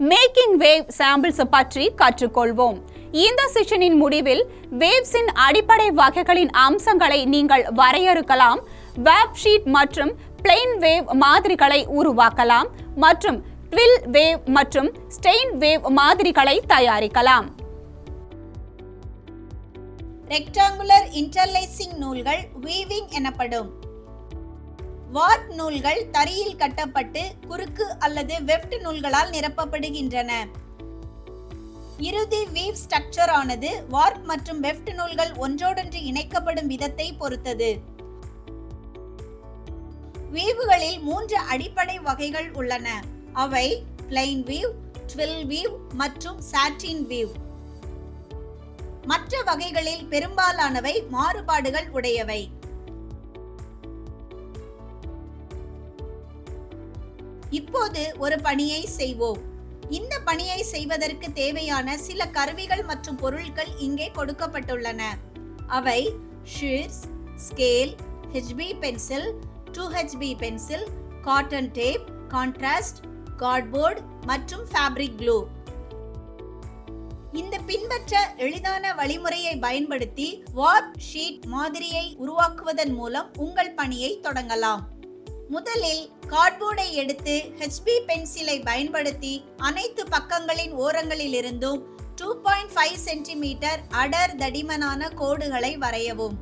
Making wave samples பற்றி கற்றுக்கொள்வோம். இந்த செஷனின் முடிவில் வேவ்ஸின் அடிப்படை வகைகளின் அம்சங்களை நீங்கள் வரையறுக்கலாம், வேவ் ஷீட் மற்றும் பிளெயின் வேவ் மாதிரிகளை உருவாக்கலாம் மற்றும் ட்வில் வேவ் மற்றும் ஸ்டெயின் வேவ் மாதிரிகளை தயாரிக்கலாம். ரெக்டாங்குலர் இன்டர்லேசிங் நூல்கள் வீவிங் எனப்படும். வார்ப் நூல்கள் தறியில் கட்டப்பட்டு குறுக்கு அல்லது வெஃப்ட் நூல்களால் நிரப்பப்படுகின்றன. இறுதி வீவ் ஸ்ட்ரக்சர் ஆனது வார்ப் மற்றும் வெஃப்ட் நூல்கள் ஒன்றோடொன்று இணைக்கப்படும் விதத்தை பொறுத்தது. வீவுகளில் 3 அடிப்படை வகைகள் உள்ளன. அவை பிளெயின் வீவ், ட்வில் வீவ் மற்றும் சாட்டின் வீவ். மற்ற வகைகளில் பெரும்பாலானவை மாறுபாடுகள் உடையவை. இப்போது ஒரு பணியை செய்வோம். இந்த பணியை செய்வதற்கு தேவையான சில கருவிகள் மற்றும் பொருட்கள் இங்கே கொடுக்கப்பட்டுள்ளன. அவை sheets, scale, HB pencil, 2HB pencil, cotton tape, contrast, cardboard மற்றும் ஃபேப்ரிக் க்ளூ. இந்த பின்பற்ற எளிதான வழிமுறையை பயன்படுத்தி வார்ப் ஷீட் மாதிரியை உருவாக்குவதன் மூலம் உங்கள் பணியை தொடங்கலாம். முதலில் கார்ட்போர்டை எடுத்து HB பென்சிலை பயன்படுத்தி அனைத்து பக்கங்களின் ஓரங்களில் இருந்தும் 2.5 சென்டிமீட்டர் அடர் தடிமனான கோடுகளை வரையவும்.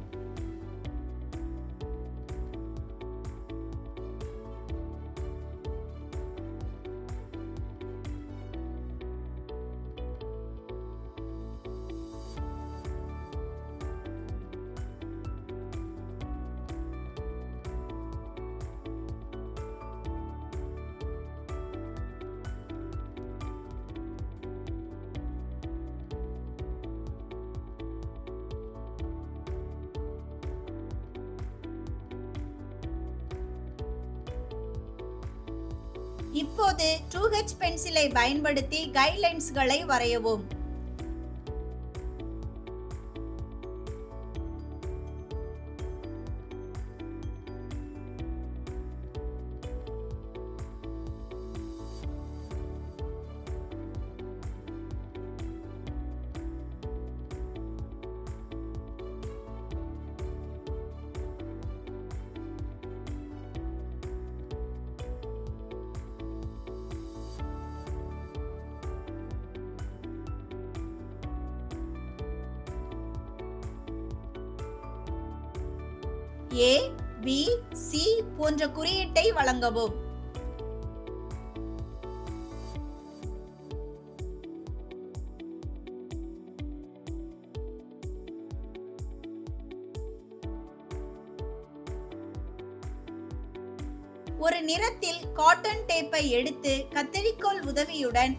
இப்போது 2H பென்சிலை பயன்படுத்தி கைட்லைன்ஸ்களை வரையவும். A, B, C போன்ற குறியீட்டை வழங்கவும். ஒரு நிறத்தில் காட்டன் டேப்பை எடுத்து கத்தரிக்கோல் உதவியுடன்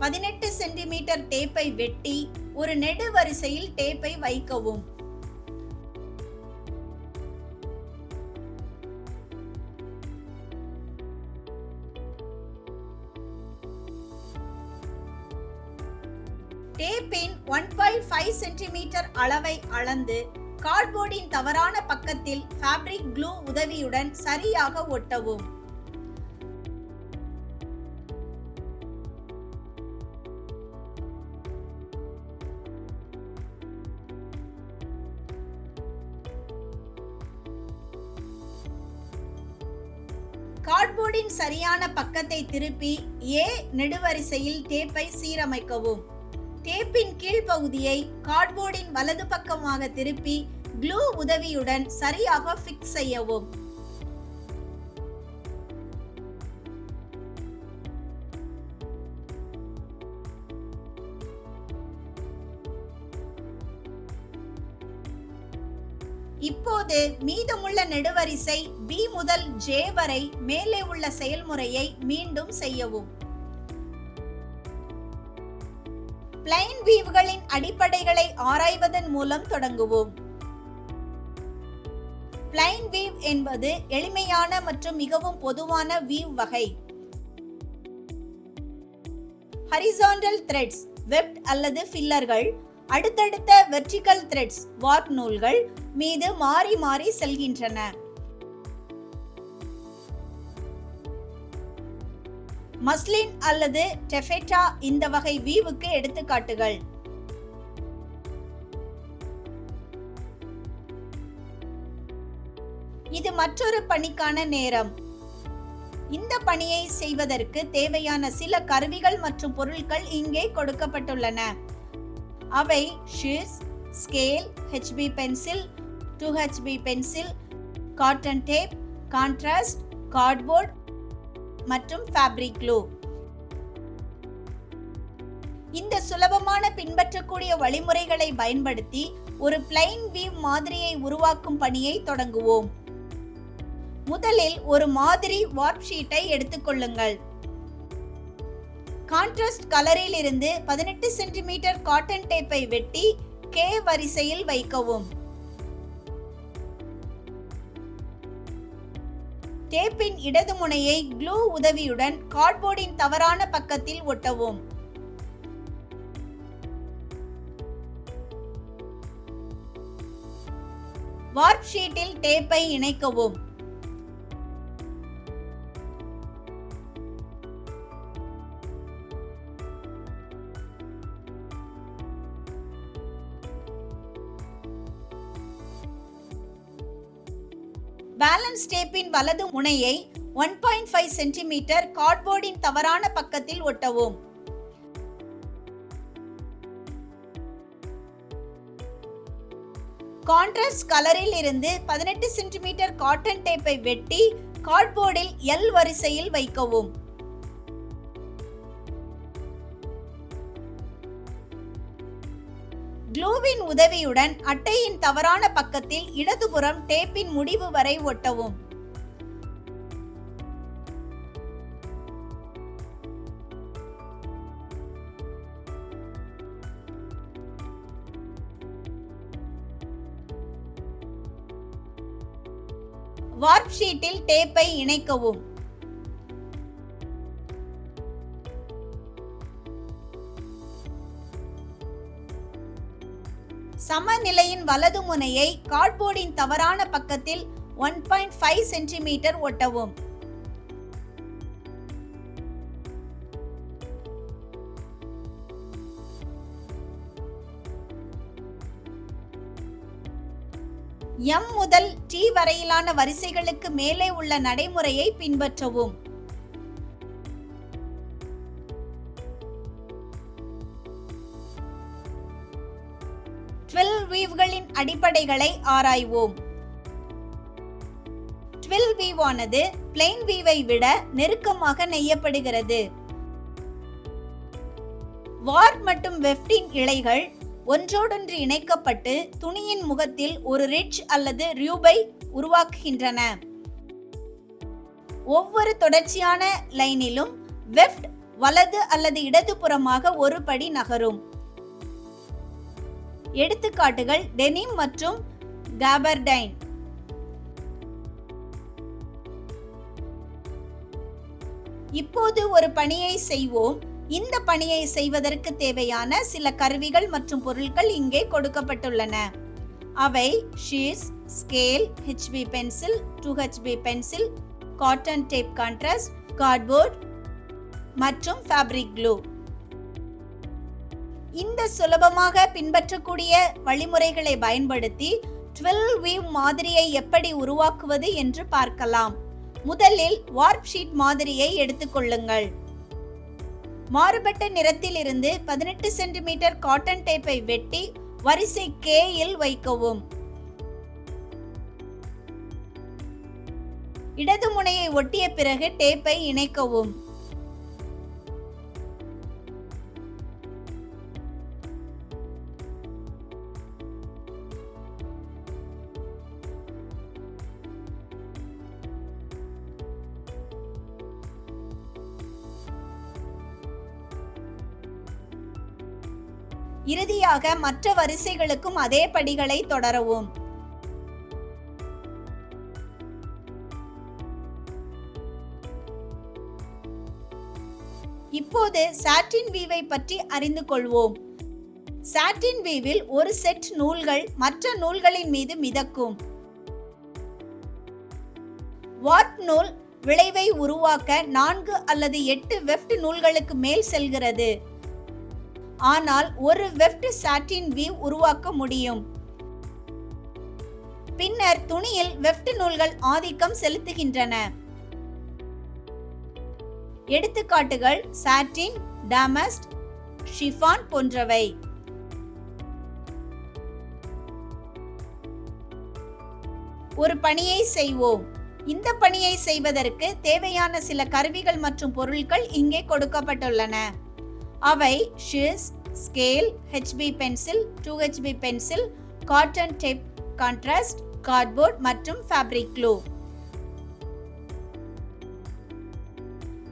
18 சென்டிமீட்டர் டேப்பை வெட்டி ஒரு நெடுவரிசையில் டேப்பை வைக்கவும். டேப்பின் 1.5 சென்டிமீட்டர் அளவை அளந்து கார்ட்போர்டின் தவறான பக்கத்தில் ஃபேப்ரிக் க்ளூ உதவியுடன் சரியாக ஒட்டவும். கார்ட்போர்டின் சரியான பக்கத்தை திருப்பி A நெடுவரிசையில் டேப்பை சீரமைக்கவும். டேப்பின் கீழ்ப்பகுதியை கார்ட்போர்டின் வலது பக்கமாக திருப்பி க்ளூ உதவியுடன் சரியாக ஃபிக்ஸ் செய்யவும். இப்போது மீதமுள்ள நெடுவரிசை B முதல் J வரை மேலே உள்ள செயல்முறையை மீண்டும் செய்யவும். பிளெயின் வீவ்களின் அடிப்படைகளை ஆராய்வதன் மூலம் தொடங்குவோம். பிளெயின் வீவ் என்பது எளிமையான மற்றும் மிகவும் பொதுவான வீவ் வகை. ஹரிசாண்டல் த்ரெட்ஸ், வெஃப்ட் அல்லது ஃபில்லர்கள் அடுத்தடுத்த வெர்டிகல் த்ரெட்ஸ், வார்ப் நூல்கள் மீது மாறி மாறி செல்கின்றன. மஸ்லின் அல்லது டெஃபெட்டா இந்த வகை வீவுக்கு எடுத்துக்காட்டுகள். இது மற்றொரு பணிக்கான நேரம். இந்த பணியை செய்வதற்கு தேவையான சில கருவிகள் மற்றும் பொருட்கள் இங்கே கொடுக்கப்பட்டுள்ளன. அவை ஷீஸ், scale, HB pencil, 2HB pencil, cotton tape, contrast, cardboard மற்றும் ஃபேப்ரிக் க்ளூ. இந்த சுலபமான பின்பற்றக்கூடிய வழிமுறைகளை பயன்படுத்தி ஒரு பிளைன் வீவ் மாதிரியை உருவாக்கும் பணியை தொடங்குவோம். முதலில் ஒரு மாதிரி வார்ப் ஷீட்டை எடுத்துக்கொள்ளுங்கள். கான்ட்ராஸ்ட் கலரில் இருந்து 18 சென்டிமீட்டர் காட்டன் டேப்பை வெட்டி K வரிசையில் வைக்கவும். டேப்பின் இடது முனையை க்ளூ உதவியுடன் கார்ட்போர்டின் தவறான பக்கத்தில் ஒட்டவும். வார்ப் ஷீட்டில் டேப்பை இணைக்கவும். பேலன்ஸ் டேப்பின் வலது முனையை 1.5 சென்டிமீட்டர் கார்ட்போர்டின் தவறான பக்கத்தில் ஒட்டவும். கான்ட்ராஸ்ட் கலரில் இருந்து 18 சென்டிமீட்டர் காட்டன் டேப்பை வெட்டி கார்ட்போர்டில் L வரிசையில் வைக்கவும். க்ளூவின் உதவியுடன் அட்டையின் தவறான பக்கத்தில் இடதுபுறம் டேப்பின் முடிவு வரை ஒட்டவும். வார்ப் ஷீட்டில் டேப்பை இணைக்கவும். சமநிலையின் வலது முனையை கார்ட்போர்டின் தவறான பக்கத்தில் 1.5 சென்டிமீட்டர் ஒட்டவும். M முதல் T வரையிலான வரிசைகளுக்கு மேலே உள்ள நடைமுறையை பின்பற்றவும். ட்வில் வீவ்களின் அடிப்படைகளை ஆராய்வோம். ட்வில் வீவ் ஆனது பிளெயின் வீவை விட நெருக்கமாக நெய்யப்படுகிறது. வார்ப் மற்றும் வெஃப்டின் இழைகள் ஒன்றோடொன்று இணைக்கப்பட்டு துணியின் முகத்தில் ஒரு ரிட்ஜ் அல்லது ரியூபை உருவாக்குகின்றன. ஒவ்வொரு தொடர்ச்சியான லைனிலும் வெஃப்ட் வலது அல்லது இடதுபுறமாக ஒரு படி நகரும். எடுத்துக்காட்டுகள் டெனிம் மற்றும் காபர்டைன். இப்போது ஒரு பணியை செய்வோம். இந்த பணியை செய்வதற்கு தேவையான சில கருவிகள் மற்றும் பொருட்கள் இங்கே கொடுக்கப்பட்டுள்ளன. அவை ஷீஸ், scale, HB pencil, 2HB pencil, cotton tape contrast, cardboard மற்றும் ஃபேப்ரிக் க்ளூ. இந்த சுலபமாக பின்பற்றக்கூடிய வழிமுறைகளை பயன்படுத்தி ட்வில் வீவ் மாதிரியை எப்படி உருவாக்குவது என்று பார்க்கலாம். முதலில் வார்ப் ஷீட் மாதிரியை எடுத்துக்கொள்ளுங்கள். மாறுபட்ட நிறத்தில் இருந்து 18 சென்டிமீட்டர் காட்டன் டேப்பை வெட்டி வரிசை K இல் வைக்கவும். இடது முனையை ஒட்டிய பிறகு டேப்பை இணைக்கவும். இறுதியாக மற்ற வரிசைகளுக்கும் அதே படிகளை தொடரவும். இப்போது சாட்டின் வீவை பற்றி அறிந்து கொள்வோம். சாட்டின் வீவில் ஒரு செட் நூல்கள் மற்ற நூல்களின் மீது மிதக்கும். வார்ப் நூல் விளைவை உருவாக்க 4 அல்லது 8 வெஃப்ட் நூல்களுக்கு மேல் செல்கிறது. ஆனால் ஒரு வெஃப்ட் சாட்டின் வீவ் உருவாக்க முடியும். பின்னர் துணியில் வெஃப்ட் நூல்கள் ஆதிக்கம் செலுத்துகின்றன. எடுத்துக்காட்டுகள் சாட்டின், டமாஸ்க், ஷிஃபான் போன்றவை. ஒரு பணியை செய்வோம். இந்த பணியை செய்வதற்கு தேவையான சில கருவிகள் மற்றும் பொருட்கள் இங்கே கொடுக்கப்பட்டுள்ளன. அவை ஷிஸ், scale, HB pencil, 2HB pencil, cotton tape, contrast, cardboard மற்றும் ஃபேப்ரிக் க்ளூ.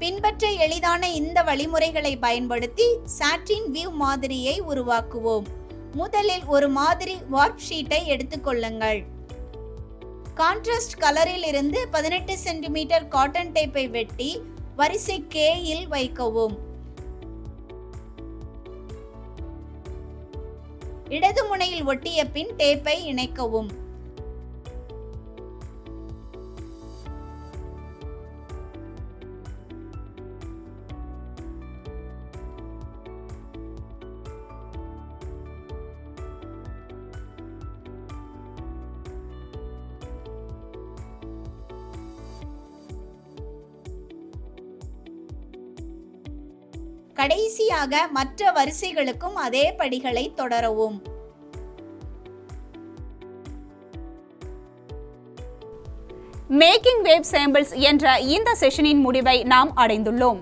பின்பற்ற எளிதான இந்த வழிமுறைகளை பயன்படுத்தி சாட்டின் வீவ் மாதிரியை உருவாக்குவோம். முதலில் ஒரு மாதிரி வார்ப் ஷீட்டை எடுத்துக்கொள்ளுங்கள். கான்ட்ராஸ்ட் கலரில் இருந்து 18 சென்டிமீட்டர் காட்டன் டேப்பை வெட்டி வரிசை K இல் வைக்கவும். இடது முனையில் ஒட்டிய பின் டேப்பை இணைக்கவும். கடைசியாக மற்ற வரிசைகளுக்கும் அதே படிகளை தொடரவும். மேக்கிங் வேவ் சாம்பிள்ஸ் என்ற இந்த செஷனின் முடிவை நாம் அடைந்துள்ளோம்.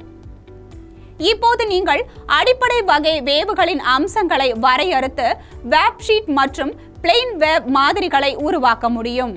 இப்போது நீங்கள் அடிப்படை வகை வேவுகளின் அம்சங்களை வரையறுத்து வேப் ஷீட் மற்றும் பிளெயின் வேவ் மாதிரிகளை உருவாக்க முடியும்.